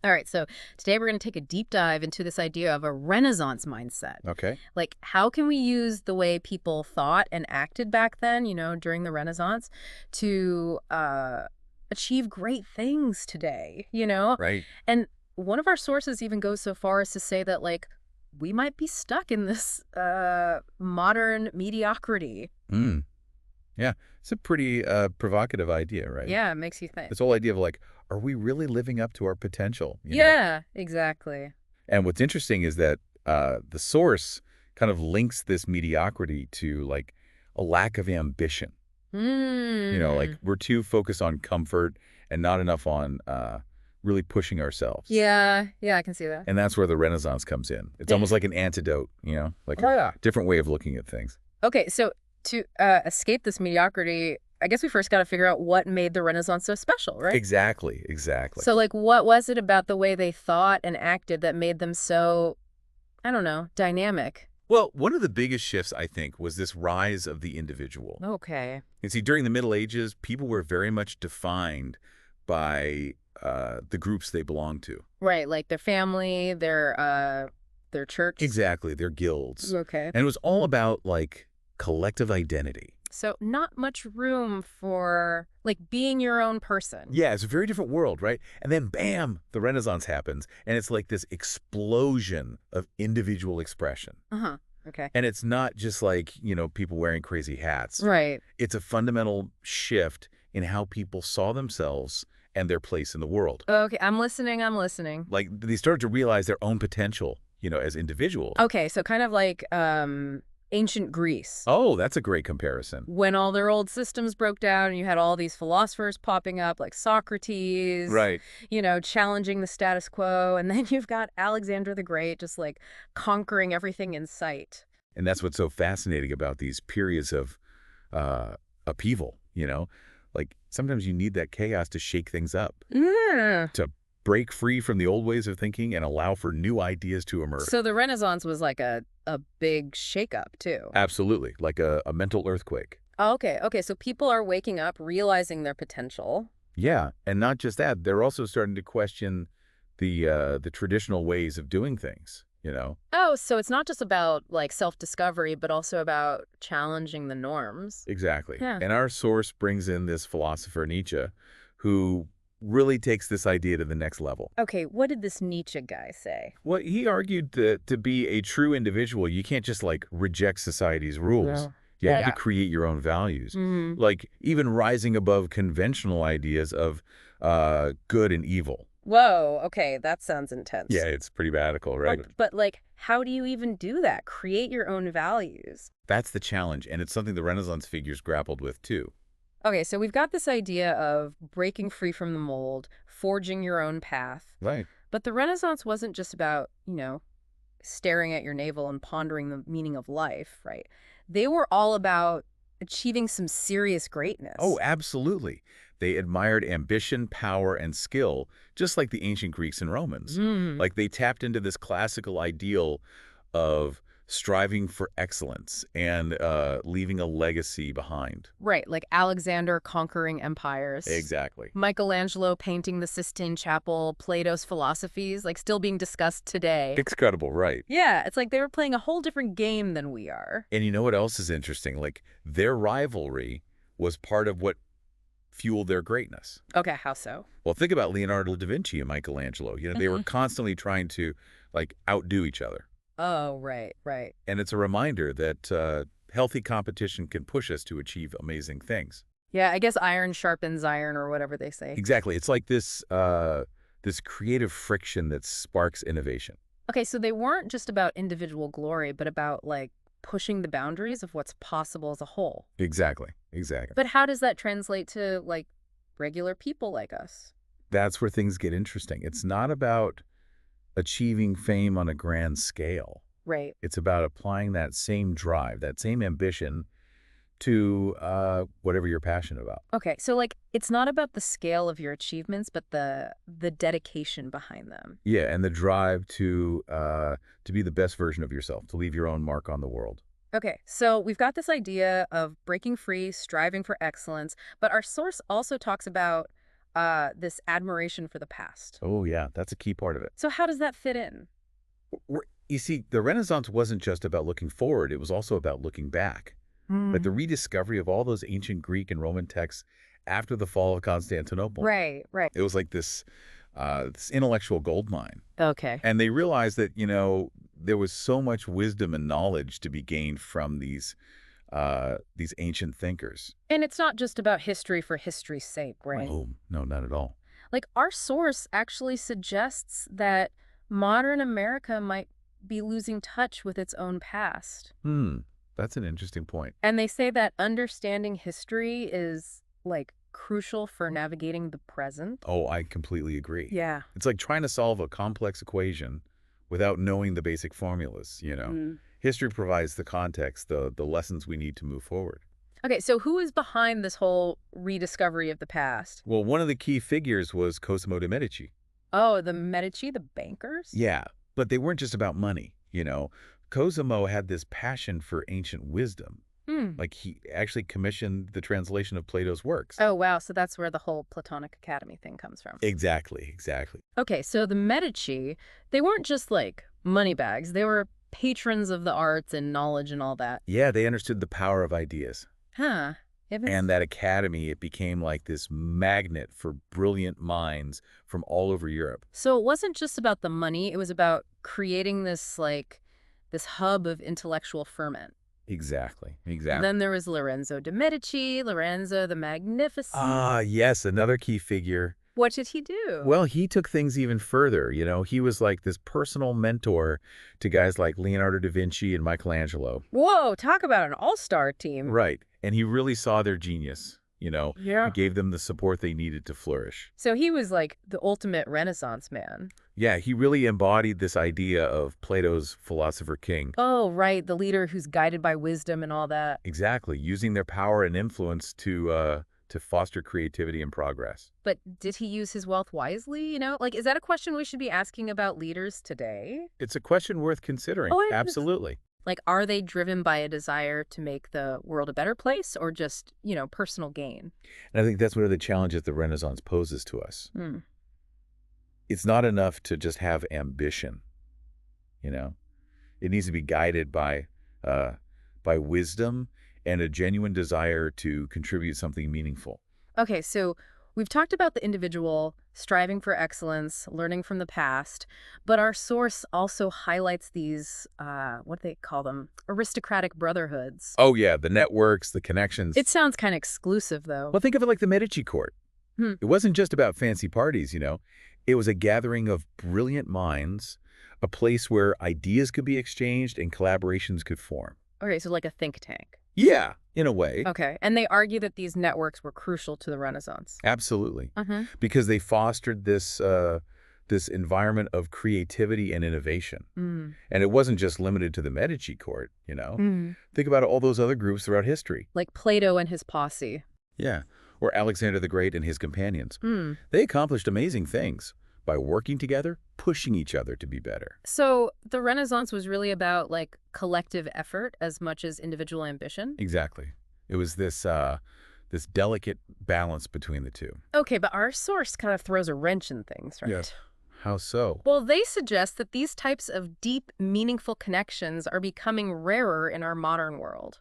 All right, so today we're going to take a deep dive into this idea of a Renaissance mindset. Okay. Like, how can we use the way people thought and acted back then, during the Renaissance, to achieve great things today, Right. And one of our sources even goes so far as to say that, like, we might be stuck in this modern mediocrity. Mm. Yeah. It's a pretty provocative idea, right? Yeah, it makes you think. This whole idea of like, are we really living up to our potential? Yeah, exactly. And what's interesting is that the source kind of links this mediocrity to like a lack of ambition. Like Hmm. we're too focused on comfort and not enough on really pushing ourselves. Yeah, I can see that. And that's where the Renaissance comes in. It's almost like an antidote, like Oh, a yeah. different way of looking at things. Okay, so to escape this mediocrity, I guess we first got to figure out what made the Renaissance so special, right? Exactly. Exactly. So, like, what was it about the way they thought and acted that made them so, I don't know, dynamic? Well, one of the biggest shifts, I think, was this rise of the individual. Okay. And see, during the Middle Ages, people were very much defined by the groups they belonged to. Right, like their family, their church. Exactly, their guilds. Okay. And it was all about, like, collective identity. So, not much room for, like, being your own person. Yeah, it's a very different world, right? And then, bam, the Renaissance happens, and it's like this explosion of individual expression. Uh-huh. Okay. And it's not just like, people wearing crazy hats. Right. It's a fundamental shift in how people saw themselves and their place in the world. Okay, I'm listening. Like, they started to realize their own potential, as individuals. Okay, so kind of like ancient Greece. Oh, that's a great comparison. When all their old systems broke down and you had all these philosophers popping up like Socrates, Right. challenging the status quo. And then you've got Alexander the Great just like conquering everything in sight. And that's what's so fascinating about these periods of upheaval. Like, sometimes you need that chaos to shake things up, Yeah. to break free from the old ways of thinking and allow for new ideas to emerge. So the Renaissance was like a big shakeup too. Absolutely, like a mental earthquake. Oh, okay. So people are waking up, realizing their potential. Yeah, and not just that, they're also starting to question the traditional ways of doing things. Oh, so it's not just about like self-discovery, but also about challenging the norms. Exactly. Yeah. And our source brings in this philosopher Nietzsche, who really takes this idea to the next level. Okay, what did this Nietzsche guy say? Well, he argued that to be a true individual, you can't just like reject society's rules. You have Yeah. to create your own values. Mm-hmm. Like even rising above conventional ideas of good and evil. Whoa, okay, that sounds intense. Yeah, it's pretty radical, right? But like, how do you even do that? Create your own values. That's the challenge, and it's something the Renaissance figures grappled with too. Okay, so we've got this idea of breaking free from the mold, forging your own path. Right. But the Renaissance wasn't just about, staring at your navel and pondering the meaning of life, right? They were all about achieving some serious greatness. Oh, absolutely. They admired ambition, power, and skill, just like the ancient Greeks and Romans. Mm. Like they tapped into this classical ideal of striving for excellence and leaving a legacy behind. Right, like Alexander conquering empires. Exactly. Michelangelo painting the Sistine Chapel, Plato's philosophies, like still being discussed today. Incredible, right? Yeah, it's like they were playing a whole different game than we are. And you know what else is interesting? Like their rivalry was part of what fueled their greatness. Okay, how so? Well, think about Leonardo da Vinci and Michelangelo. They were constantly trying to like outdo each other. Oh, right. And it's a reminder that healthy competition can push us to achieve amazing things. Yeah, I guess iron sharpens iron or whatever they say. Exactly. It's like this creative friction that sparks innovation. Okay, so they weren't just about individual glory, but about like pushing the boundaries of what's possible as a whole. Exactly. But how does that translate to like regular people like us? That's where things get interesting. It's not about achieving fame on a grand scale. Right. It's about applying that same drive, that same ambition to whatever you're passionate about. Okay, so like it's not about the scale of your achievements, but the dedication behind them. Yeah, and the drive to be the best version of yourself, to leave your own mark on the world. Okay, so we've got this idea of breaking free, striving for excellence, but our source also talks about this admiration for the past. Oh, yeah, that's a key part of it. So how does that fit in? You see, the Renaissance wasn't just about looking forward, it was also about looking back. Like the Hmm. rediscovery of all those ancient Greek and Roman texts after the fall of Constantinople. Right, right. It was like this intellectual gold mine. Okay. And they realized that, there was so much wisdom and knowledge to be gained from these ancient thinkers. And it's not just about history for history's sake, right? Oh, no, not at all. Like, our source actually suggests that modern America might be losing touch with its own past. Hmm, that's an interesting point. And they say that understanding history is, like, crucial for navigating the present. Oh, I completely agree. Yeah. It's like trying to solve a complex equation without knowing the basic formulas. Mm. History provides the context, the lessons we need to move forward. Okay, so who is behind this whole rediscovery of the past? Well, one of the key figures was Cosimo de' Medici. Oh, the Medici, the bankers? Yeah, but they weren't just about money. Cosimo had this passion for ancient wisdom. Hmm. Like he actually commissioned the translation of Plato's works. Oh, wow. So that's where the whole Platonic Academy thing comes from. Exactly, exactly. Okay, so the Medici, they weren't just like moneybags. They were patrons of the arts and knowledge and all that. Yeah, they understood the power of ideas. Huh. And that academy, it became like this magnet for brilliant minds from all over Europe. So it wasn't just about the money, it was about creating this hub of intellectual ferment. Exactly, And exactly. then there was Lorenzo de' Medici, Lorenzo the Magnificent. Ah, yes, another key figure. What did he do? Well, he took things even further. He was like this personal mentor to guys like Leonardo da Vinci and Michelangelo. Whoa, talk about an all-star team. Right. And he really saw their genius. Yeah. He gave them the support they needed to flourish. So he was like the ultimate Renaissance man. Yeah, he really embodied this idea of Plato's philosopher king. Oh, right, the leader who's guided by wisdom and all that. Exactly, using their power and influence to foster creativity and progress. But did he use his wealth wisely? Like, is that a question we should be asking about leaders today? It's a question worth considering. Oh, it is. Absolutely. Like, are they driven by a desire to make the world a better place or just, personal gain? And I think that's one of the challenges the Renaissance poses to us. Hmm. It's not enough to just have ambition, you know? It needs to be guided by wisdom and a genuine desire to contribute something meaningful. Okay, so we've talked about the individual striving for excellence, learning from the past, but our source also highlights these, what do they call them? Aristocratic brotherhoods. Oh, yeah, the networks, the connections. It sounds kind of exclusive, though. Well, think of it like the Medici court. Hmm. It wasn't just about fancy parties. It was a gathering of brilliant minds, a place where ideas could be exchanged and collaborations could form. Okay, so like a think tank. Yeah, in a way. Okay, and they argue that these networks were crucial to the Renaissance. Absolutely. Mm-hmm. Because they fostered this environment of creativity and innovation. Mm. And it wasn't just limited to the Medici court. Mm. Think about all those other groups throughout history. Like Plato and his posse. Yeah. Or Alexander the Great and his companions. Mm. They accomplished amazing things by working together, pushing each other to be better. So the Renaissance was really about like collective effort as much as individual ambition? Exactly. It was this delicate balance between the two. Okay, but our source kind of throws a wrench in things, right? Yes. How so? Well, they suggest that these types of deep, meaningful connections are becoming rarer in our modern world.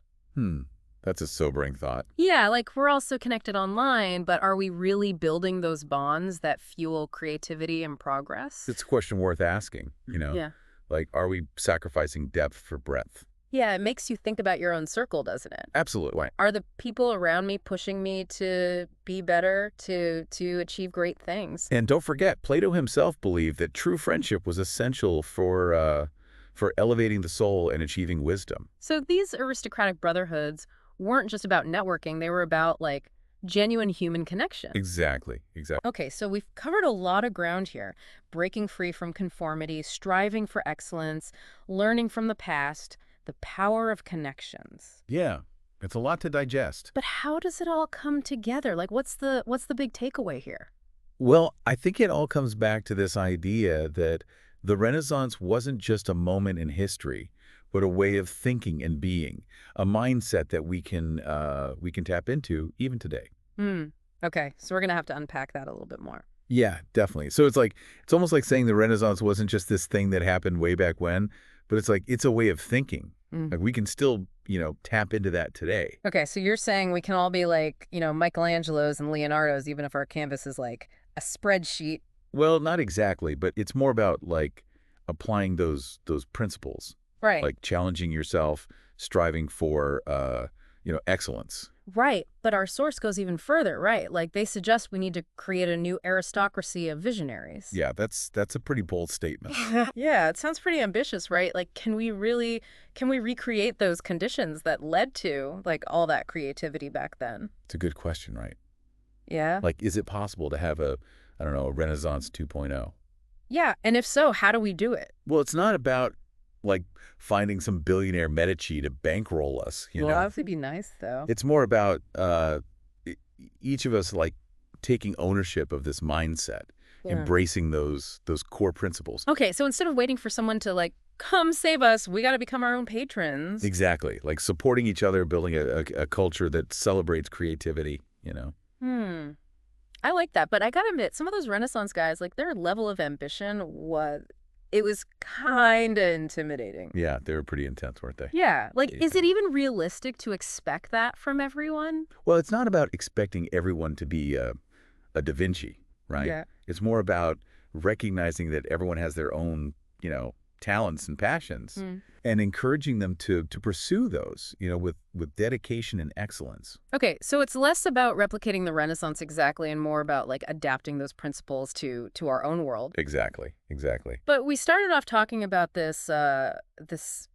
That's a sobering thought. Yeah, like we're also connected online, but are we really building those bonds that fuel creativity and progress? It's a question worth asking. Yeah. Like, are we sacrificing depth for breadth? Yeah, it makes you think about your own circle, doesn't it? Absolutely. Are the people around me pushing me to be better, to achieve great things? And don't forget, Plato himself believed that true friendship was essential for elevating the soul and achieving wisdom. So these aristocratic brotherhoods weren't just about networking. They were about, like, genuine human connection. Exactly. Okay, so we've covered a lot of ground here. Breaking free from conformity, striving for excellence, learning from the past, the power of connections. Yeah, it's a lot to digest. But how does it all come together? Like, what's the big takeaway here? Well, I think it all comes back to this idea that the Renaissance wasn't just a moment in history, but a way of thinking and being, a mindset that we can tap into even today. Hmm. Okay, so we're going to have to unpack that a little bit more. Yeah, definitely. So it's almost like saying the Renaissance wasn't just this thing that happened way back when, but it's like it's a way of thinking. Mm. Like we can still, tap into that today. Okay, so you're saying we can all be like, Michelangelos and Leonardos, even if our canvas is like a spreadsheet. Well, not exactly, but it's more about like applying those principles, Right. like challenging yourself, striving for excellence. Right, but our source goes even further, right? Like they suggest we need to create a new aristocracy of visionaries. Yeah, that's a pretty bold statement. Yeah, it sounds pretty ambitious, right? Like can we recreate those conditions that led to like all that creativity back then? It's a good question, right? Yeah. Like, is it possible to have I don't know, a Renaissance 2.0? Yeah, and if so, how do we do it? Well, it's not about like finding some billionaire Medici to bankroll us, Well, that would be nice though. It's more about each of us like taking ownership of this mindset, Yeah. embracing those core principles. Okay, so instead of waiting for someone to like come save us, we got to become our own patrons. Exactly. Like supporting each other, building a culture that celebrates creativity. Hmm. I like that, but I gotta admit, some of those Renaissance guys, like their level of ambition was kind of intimidating. Yeah, they were pretty intense, weren't they? Yeah, like Yeah. is it even realistic to expect that from everyone? Well, it's not about expecting everyone to be a Da Vinci, right? Yeah. It's more about recognizing that everyone has their own, talents and passions Hmm. and encouraging them to pursue those, with dedication and excellence. Okay, so it's less about replicating the Renaissance exactly and more about like adapting those principles to our own world. Exactly. Exactly. But we started off talking about this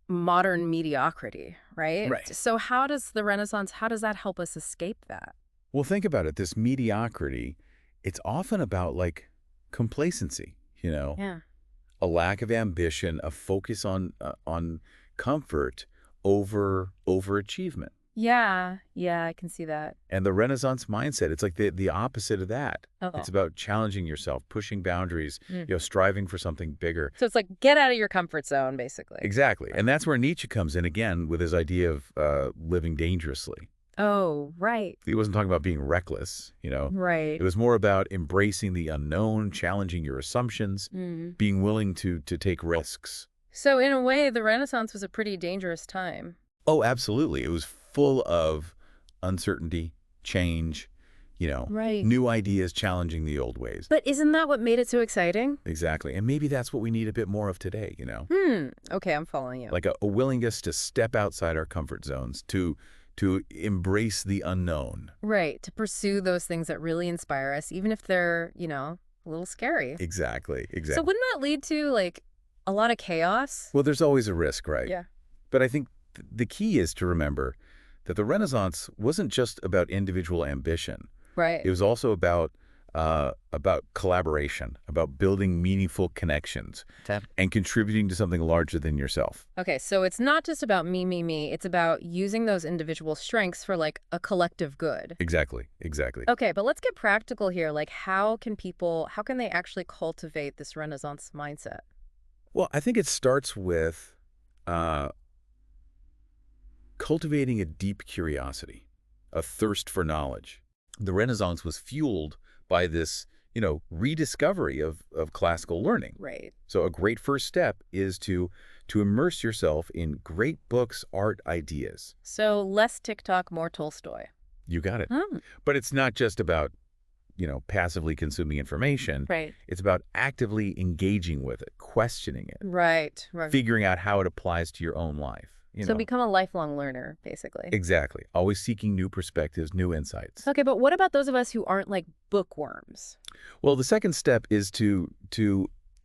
modern mediocrity, right? Right. So how does the Renaissance, how does that help us escape that? Well, think about it. This mediocrity, it's often about like complacency, Yeah. a lack of ambition, a focus on comfort over overachievement. Yeah, I can see that. And the Renaissance mindset, it's like the opposite of that. Oh. It's about challenging yourself, pushing boundaries, Mm. striving for something bigger. So it's like get out of your comfort zone, basically. Exactly. And that's where Nietzsche comes in again with his idea of living dangerously. Oh, right. He wasn't talking about being reckless. Right. It was more about embracing the unknown, challenging your assumptions, Mm. being willing to take risks. So in a way, the Renaissance was a pretty dangerous time. Oh, absolutely. It was full of uncertainty, change, Right. new ideas challenging the old ways. But isn't that what made it so exciting? Exactly. And maybe that's what we need a bit more of today. Okay, I'm following you. Like a willingness to step outside our comfort zones, to embrace the unknown. Right, to pursue those things that really inspire us, even if they're, a little scary. Exactly. So Exactly. wouldn't that lead to, like, a lot of chaos? Well, there's always a risk, right? Yeah. But I think the key is to remember that the Renaissance wasn't just about individual ambition. Right. It was also about collaboration, about building meaningful connections and contributing to something larger than yourself. Okay, so it's not just about me. It's about using those individual strengths for, like, a collective good. Exactly. Exactly. Okay, but let's get practical here. Like, how can they actually cultivate this Renaissance mindset? Well, I think it starts with cultivating a deep curiosity, a thirst for knowledge. The Renaissance was fueled by this, rediscovery of classical learning. Right. So a great first step is to immerse yourself in great books, art, ideas. So less TikTok, more Tolstoy. You got it. Hmm. But it's not just about, passively consuming information. Right. It's about actively engaging with it, questioning it, Right. figuring out how it applies to your own life. So become a lifelong learner, basically. Exactly. Always seeking new perspectives, new insights. Okay, but what about those of us who aren't like bookworms? Well, the second step is to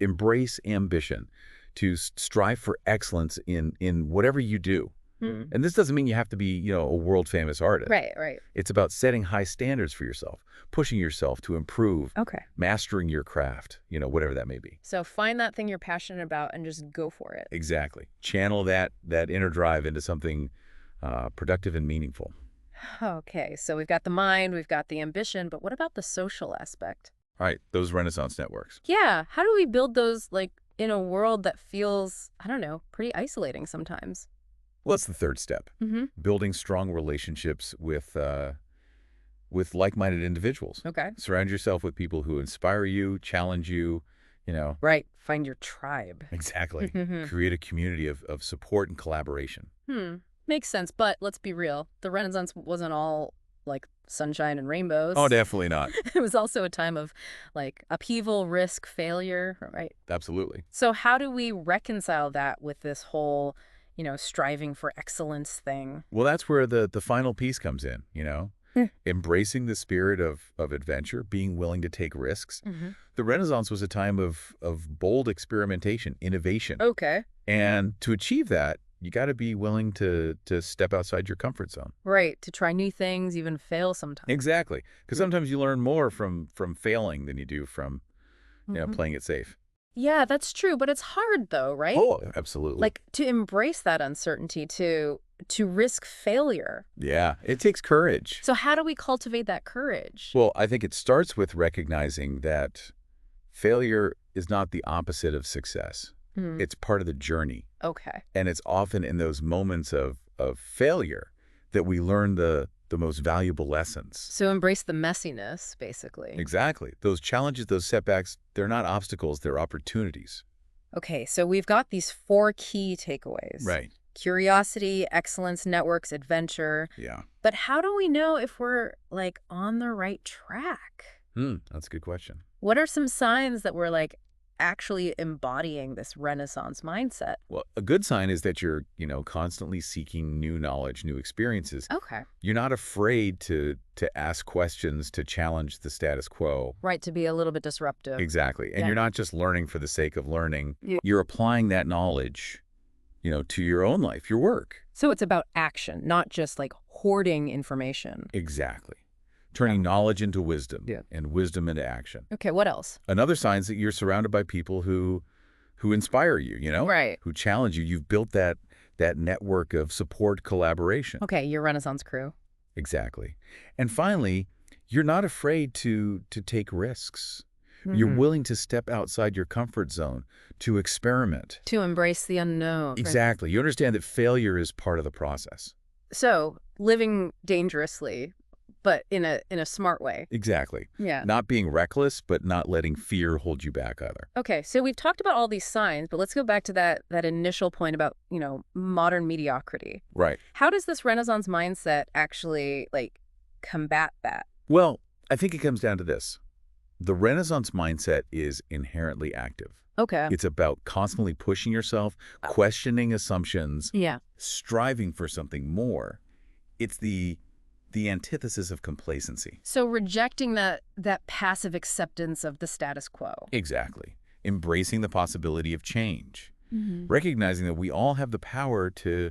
embrace ambition, to strive for excellence in whatever you do. And this doesn't mean you have to be, a world-famous artist. Right. It's about setting high standards for yourself, pushing yourself to improve, Okay. mastering your craft, whatever that may be. So find that thing you're passionate about and just go for it. Exactly. Channel that inner drive into something productive and meaningful. Okay, so we've got the mind, we've got the ambition, but what about the social aspect? All right, those Renaissance networks. Yeah, how do we build those like in a world that feels, I don't know, pretty isolating sometimes? Well, that's the third step. Mm-hmm. Building strong relationships with with like-minded individuals. Okay. Surround yourself with people who inspire you, challenge you, you know. Right. Find your tribe. Exactly. Create a community of support and collaboration. Makes sense, but let's be real. The Renaissance wasn't all like sunshine and Oh, rainbows. definitely not. It was also a time of like upheaval, risk, failure, right? Absolutely. So how do we reconcile that with this whole, striving for excellence thing? Well, that's where the final piece comes in, you know. Embracing the spirit of adventure, being willing to take risks. The Renaissance was a time of bold experimentation, innovation. Okay. And to achieve that, you got to be willing to step outside your comfort zone. Right. To try new things, even fail sometimes. Exactly. Because sometimes you learn more from failing than you do from playing it safe. Yeah, that's true. But it's hard though, right? Oh, absolutely. Like to embrace that uncertainty, to risk failure. Yeah, it takes courage. So how do we cultivate that courage? Well, I think it starts with recognizing that failure is not the opposite of success. It's part of the journey. Okay. And it's often in those moments of failure that we learn the most valuable lessons. So embrace the messiness, basically. Exactly. Those challenges, those setbacks, they're not obstacles, they're opportunities. Okay, so we've got these 4 key takeaways. Right. Curiosity, excellence, networks, adventure. Yeah. But how do we know if we're, like, on the right track? That's a good question. What are some signs that we're, like, actually embodying this Renaissance mindset? Well, a good sign is that you're, constantly seeking new knowledge, new experiences. Okay. You're not afraid to ask questions, to challenge the status quo. Right, to be a little bit disruptive. Exactly. And Yeah. you're not just learning for the sake of learning. Yeah. You're applying that knowledge, to your own life, your work. So it's about action, not just, like, hoarding information. Exactly. Turning knowledge into wisdom. Yeah. And wisdom into action. Okay, what else? Another sign is that you're surrounded by people who inspire you, Right. who challenge you. You've built that network of support, collaboration. Okay, your Renaissance crew. Exactly. And finally, you're not afraid to take risks. You're willing to step outside your comfort zone, to experiment. To embrace the unknown. Right. Exactly. You understand that failure is part of the process. So, living dangerously, but in a smart way. Exactly. Yeah. Not being reckless, but not letting fear hold you back either. Okay, so we've talked about all these signs, but let's go back to that initial point about, modern mediocrity. Right. How does this Renaissance mindset actually, like, combat that? Well, I think it comes down to this. The Renaissance mindset is inherently active. Okay. It's about constantly pushing yourself, questioning assumptions, Yeah. striving for something more. It's the antithesis of complacency. So rejecting that passive acceptance of the status quo. Exactly. Embracing the possibility of change. Mm-hmm. Recognizing that we all have the power to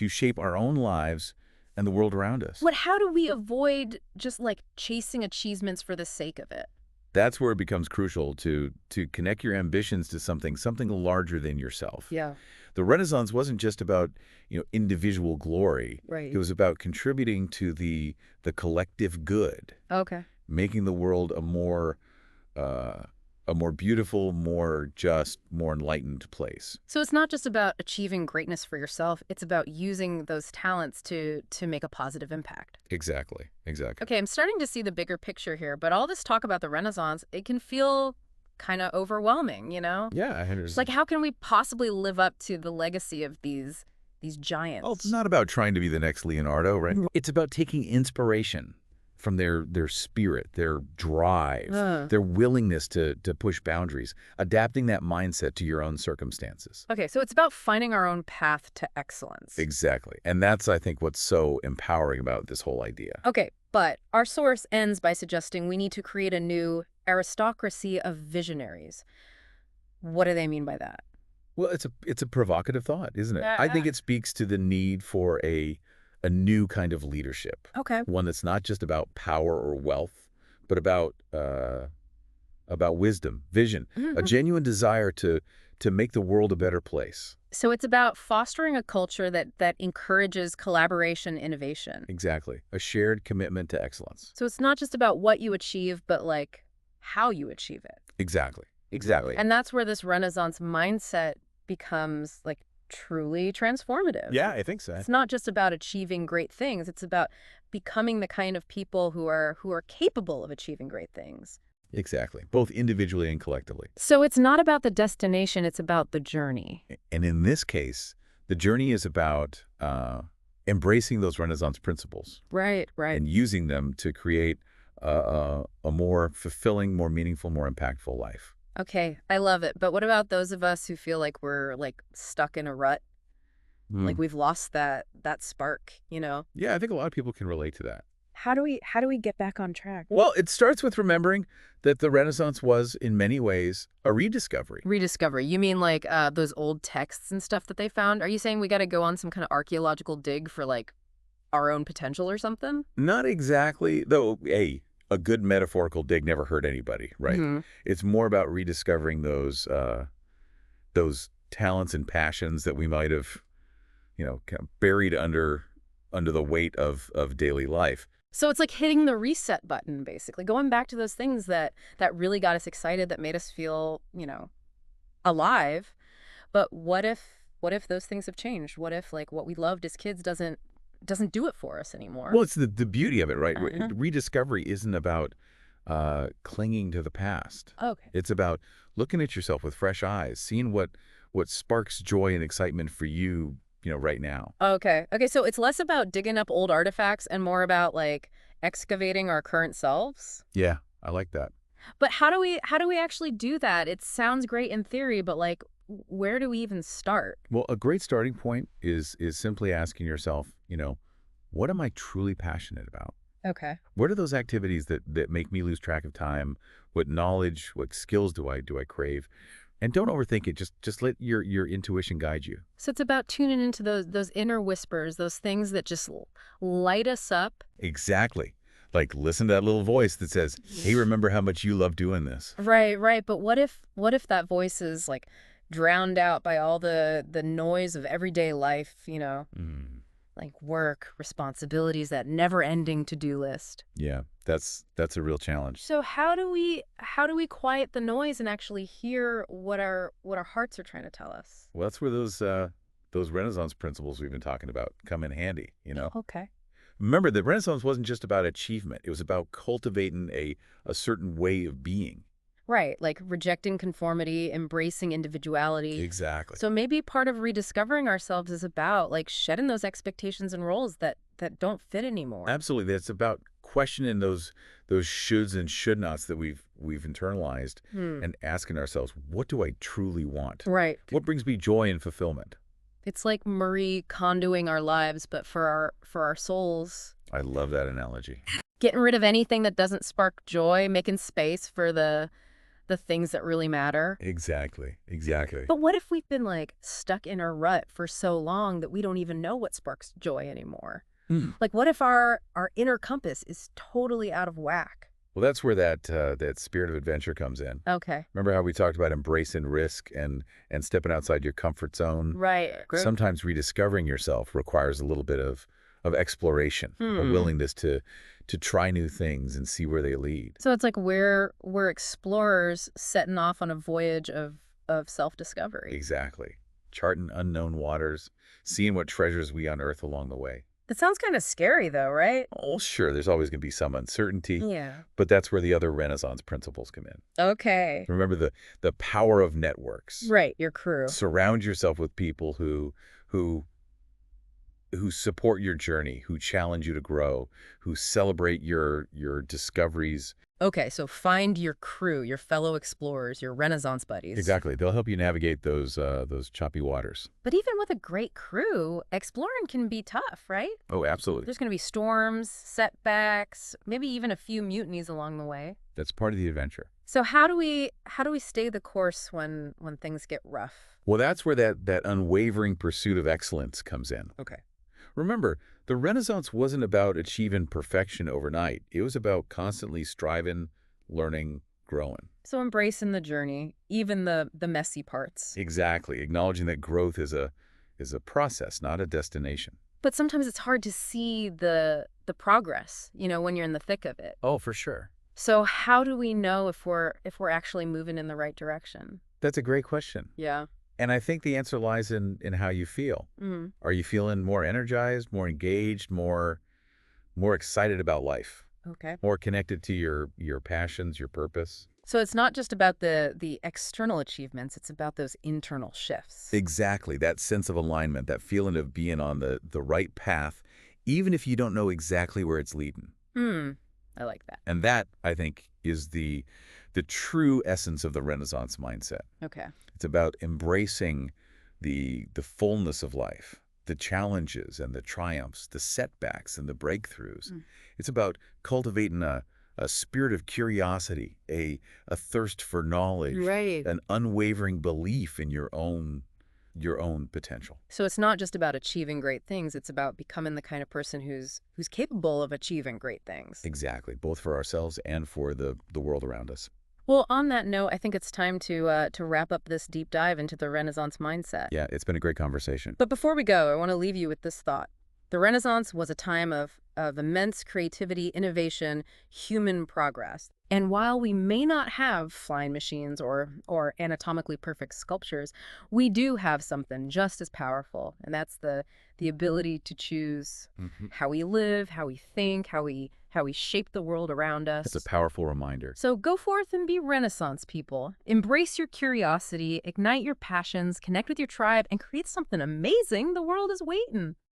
shape our own lives and the world around us. How do we avoid just, like, chasing achievements for the sake of it? That's where it becomes crucial to connect your ambitions to something larger than yourself. Yeah. The Renaissance wasn't just about, individual glory. Right. It was about contributing to the collective good, Okay. making the world a more beautiful, more just, more enlightened place. So it's not just about achieving greatness for yourself, it's about using those talents to make a positive impact. Exactly. Okay, I'm starting to see the bigger picture here, but all this talk about the Renaissance, it can feel kind of overwhelming, Yeah, I understand. It's like, how can we possibly live up to the legacy of these giants? Well, it's not about trying to be the next Leonardo, right? It's about taking inspiration from their spirit, their drive, their willingness to push boundaries, adapting that mindset to your own circumstances. Okay, so it's about finding our own path to excellence. Exactly. And that's, I think, what's so empowering about this whole idea. Okay, but our source ends by suggesting we need to create a new aristocracy of visionaries. What do they mean by that? Well, it's a provocative thought, isn't it? I think it speaks to the need for a new kind of leadership. Okay. One that's not just about power or wealth, but about wisdom, vision, a genuine desire to make the world a better place. So it's about fostering a culture that encourages collaboration, innovation. Exactly. A shared commitment to excellence. So it's not just about what you achieve, but, like, how you achieve it. Exactly. And that's where this Renaissance mindset becomes, like, truly transformative. Yeah, I think so. It's not just about achieving great things. It's about becoming the kind of people who are capable of achieving great things. Exactly, both individually and collectively. So it's not about the destination, it's about the journey. And in this case, the journey is about embracing those Renaissance principles Right, right. and using them to create a more fulfilling, more meaningful, more impactful life. Okay, I love it. But what about those of us who feel like we're like stuck in a rut? Like Mm. we've lost that spark, you know? Yeah, I think a lot of people can relate to that. How do we get back on track? Well, it starts with remembering that the Renaissance was, in many ways, a rediscovery. Rediscovery. You mean like those old texts and stuff that they found? Are you saying we got to go on some kind of archaeological dig for like our own potential or something? Not exactly, though, a good metaphorical dig never hurt anybody, right? Hmm. It's more about rediscovering those talents and passions that we might have, kind of buried under the weight of daily life. So it's like hitting the reset button, basically, going back to those things that really got us excited, that made us feel, alive. But what if those things have changed? What if like what we loved as kids doesn't do it for us anymore? Well, it's the beauty of it, right? Uh-huh. Rediscovery isn't about clinging to the past. Okay. It's about looking at yourself with fresh eyes, seeing what sparks joy and excitement for you, right now. Okay. Okay, so it's less about digging up old artifacts and more about like excavating our current selves. Yeah, I like that. But how do we actually do that? It sounds great in theory, but like where do we even start? Well, a great starting point is simply asking yourself, what am I truly passionate about? Okay. What are those activities that make me lose track of time? What knowledge, what skills do I crave? And don't overthink it. Just let your intuition guide you. So it's about tuning into those inner whispers, those things that just light us up. Exactly. Like listen to that little voice that says, "Hey, remember how much you love doing this." Right, right. But what if that voice is like drowned out by all the noise of everyday life, Mm, like work, responsibilities, that never-ending to-do list. yeah, that's a real challenge. So how do we quiet the noise and actually hear what our hearts are trying to tell us? Well, that's where those Renaissance principles we've been talking about come in handy. Okay. Remember, the Renaissance wasn't just about achievement. It was about cultivating a certain way of being. Right, like rejecting conformity, embracing individuality. Exactly. So maybe part of rediscovering ourselves is about like shedding those expectations and roles that don't fit anymore. Absolutely. That's about questioning those shoulds and should nots that we've internalized Hmm. and asking ourselves, what do I truly want? Right. What brings me joy and fulfillment? It's like Marie Kondoing our lives, but for our souls. I love that analogy. Getting rid of anything that doesn't spark joy, making space for the things that really matter. Exactly. Exactly. But what if we've been like stuck in a rut for so long that we don't even know what sparks joy anymore? Hmm. Like what if our inner compass is totally out of whack? Well, that's where that spirit of adventure comes in. Okay. Remember how we talked about embracing risk and stepping outside your comfort zone? Right. Sometimes rediscovering yourself requires a little bit of exploration, a Hmm. willingness to try new things and see where they lead. So it's like we're explorers setting off on a voyage of self-discovery. Exactly. Charting unknown waters, seeing what treasures we unearth along the way. That sounds kind of scary though, right? Oh, sure, there's always going to be some uncertainty, Yeah. but that's where the other Renaissance principles come in. Okay. Remember the power of networks. Right, your crew. Surround yourself with people who who support your journey, who challenge you to grow, who celebrate your discoveries. Okay, so find your crew, your fellow explorers, your Renaissance buddies. Exactly. They'll help you navigate those choppy waters. But even with a great crew, exploring can be tough, right? Oh, absolutely. There's going to be storms, setbacks, maybe even a few mutinies along the way. That's part of the adventure. So how do we stay the course when things get rough? Well, that's where that unwavering pursuit of excellence comes in. Okay. Remember, the Renaissance wasn't about achieving perfection overnight. It was about constantly striving, learning, growing. So embracing the journey, even the messy parts. Exactly. Acknowledging that growth is a process, not a destination. But sometimes it's hard to see the progress, when you're in the thick of it. Oh, for sure. So how do we know if we're actually moving in the right direction? That's a great question. Yeah. And I think the answer lies in how you feel. Mm. Are you feeling more energized, more engaged, more more excited about life, Okay. more connected to your passions, your purpose. So it's not just about the external achievements, it's about those internal shifts. Exactly, that sense of alignment, that feeling of being on the right path, even if you don't know exactly where it's leading. Hmm. I like that. And that, I think, is the true essence of the Renaissance mindset. Okay. It's about embracing the fullness of life, the challenges and the triumphs, the setbacks and the breakthroughs. Mm. It's about cultivating a spirit of curiosity, a thirst for knowledge, Right. an unwavering belief in your own potential. So it's not just about achieving great things, it's about becoming the kind of person who's capable of achieving great things. Exactly, both for ourselves and for the world around us. Well, on that note, I think it's time to wrap up this deep dive into the Renaissance mindset. Yeah, it's been a great conversation. But before we go, I want to leave you with this thought. The Renaissance was a time of immense creativity, innovation, human progress. And while we may not have flying machines or anatomically perfect sculptures, we do have something just as powerful, and that's the ability to choose Mhm. how we live, how we think, how we shape the world around It's a us. powerful reminder. So go forth and be Renaissance people. Embrace your curiosity, ignite your passions, connect with your tribe, and create something amazing. The world is waiting.